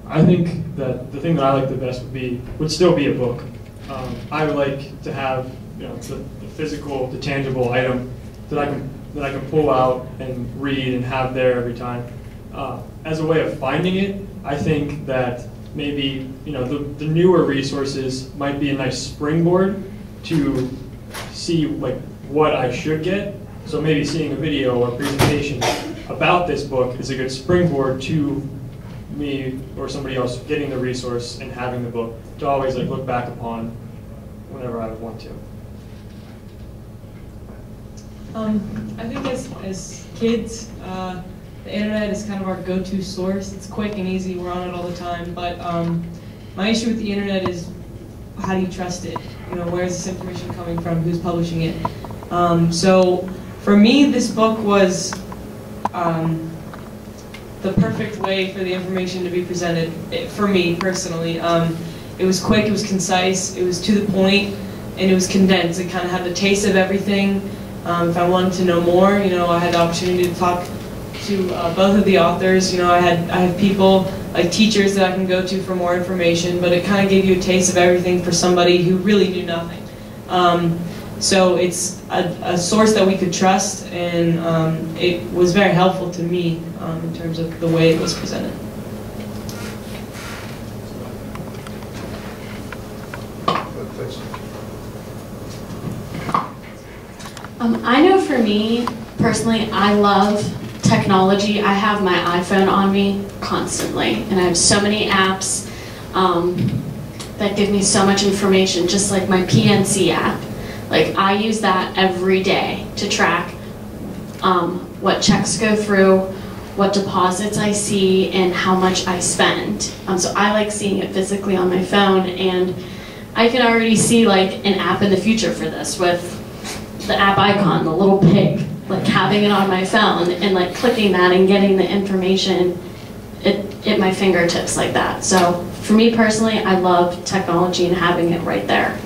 I think that the thing that I like the best would still be a book. I would like to have the physical, the tangible item that I can pull out and read and have there every time. As a way of finding it, I think that maybe the newer resources might be a nice springboard to see like what I should get. So maybe seeing a video or presentation about this book is a good springboard to me or somebody else getting the resource and having the book to always like look back upon whenever I would want to. I think as kids, the internet is kind of our go-to source. It's quick and easy, we're on it all the time, but my issue with the internet is how do you trust it? Where is this information coming from? Who's publishing it? So for me, this book was the perfect way for the information to be presented, for me personally. It was quick, it was concise, it was to the point, and it was condensed. It kind of had the taste of everything. If I wanted to know more, I had the opportunity to talk to both of the authors. I have people like teachers that I can go to for more information, but it kind of gave you a taste of everything for somebody who really knew nothing. So it's a source that we could trust, and it was very helpful to me in terms of the way it was presented. I know for me, personally, I love technology. I have my iPhone on me constantly, and I have so many apps that give me so much information, just like my PNC app. Like, I use that every day to track what checks go through, what deposits I see, and how much I spend. So I like seeing it physically on my phone, and I can already see like an app in the future for this with the app icon, the little pig, like having it on my phone and like clicking that and getting the information at my fingertips like that. So for me personally, I love technology and having it right there.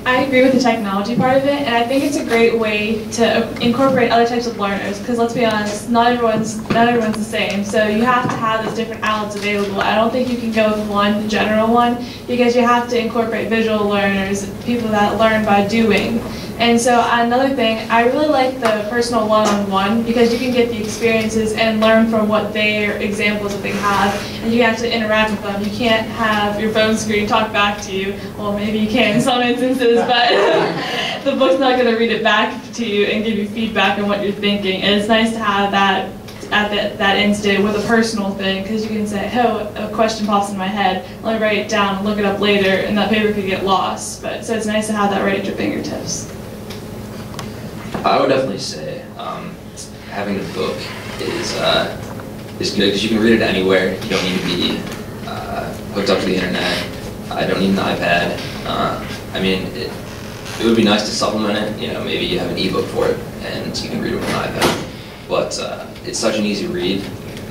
I agree with the technology part of it, and I think it's a great way to incorporate other types of learners, because let's be honest, not everyone's the same, so you have to have those different outlets available. I don't think you can go with one general one, because you have to incorporate visual learners, people that learn by doing. And so another thing, I really like the personal one-on-one, because you can get the experiences and learn from what their examples that they have, and you actually interact with them. You can't have your phone screen talk back to you. Well, maybe you can in some instances, but the book's not going to read it back to you and give you feedback on what you're thinking. And it's nice to have that at that instant with a personal thing, because you can say, oh, a question pops in my head, let me write it down and look it up later, and that paper could get lost. But so it's nice to have that right at your fingertips. I would definitely say having a book is good, because you can read it anywhere. You don't need to be hooked up to the internet. I don't need an iPad. I mean, it would be nice to supplement it. Maybe you have an ebook for it and you can read it with an iPad. But it's such an easy read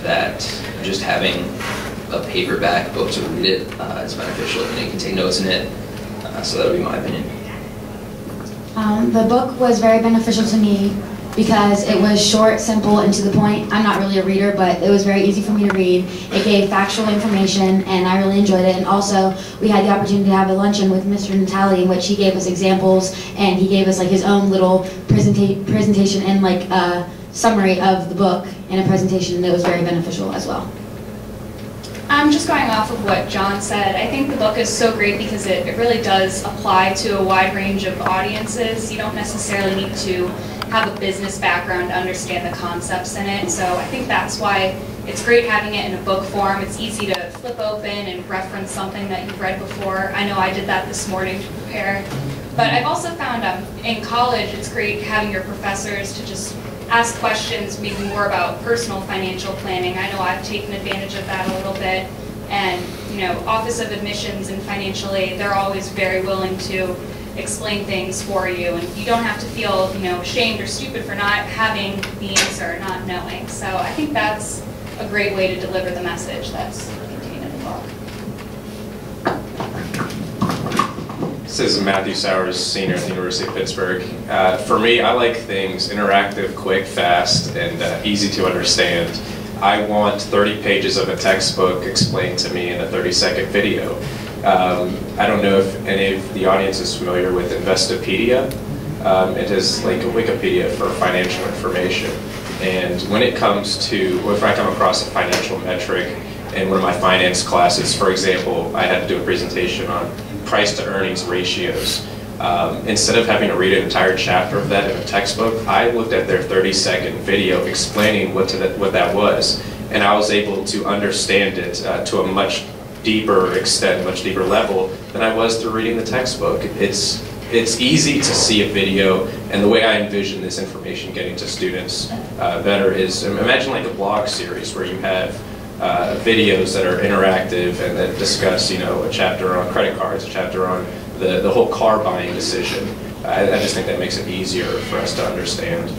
that just having a paperback book to read it is beneficial, and you can take notes in it. So that would be my opinion. The book was very beneficial to me because it was short, simple, and to the point. I'm not really a reader, but it was very easy for me to read. It gave factual information, and I really enjoyed it. And also, we had the opportunity to have a luncheon with Mr. Natali, in which he gave us examples, and he gave us like his own little presentation and like a summary of the book in a presentation, and it was very beneficial as well. Just going off of what John said, I think the book is so great because it really does apply to a wide range of audiences. You don't necessarily need to have a business background to understand the concepts in it, so I think that's why it's great having it in a book form. It's easy to flip open and reference something that you've read before. I know I did that this morning to prepare. But I've also found in college it's great having your professors to just ask questions maybe more about personal financial planning. I know I've taken advantage of that a little bit, and Office of Admissions and Financial Aid, they're always very willing to explain things for you, and you don't have to feel ashamed or stupid for not having the answer or not knowing. So I think that's a great way to deliver the message that's contained in the book. This is Matthew Sowers, senior at the University of Pittsburgh. For me, I like things interactive, quick, fast, and easy to understand. I want 30 pages of a textbook explained to me in a 30-second video. I don't know if any of the audience is familiar with Investopedia. It is like a Wikipedia for financial information. And when it comes to, if I come across a financial metric in one of my finance classes, for example, I had to do a presentation on price to earnings ratios. Instead of having to read an entire chapter of that in a textbook, I looked at their 30-second video explaining what that was, and I was able to understand it to a much deeper extent, much deeper level than I was through reading the textbook. It's easy to see a video, and the way I envision this information getting to students better is, imagine like a blog series where you have videos that are interactive and that discuss, a chapter on credit cards, a chapter on the whole car buying decision. I just think that makes it easier for us to understand.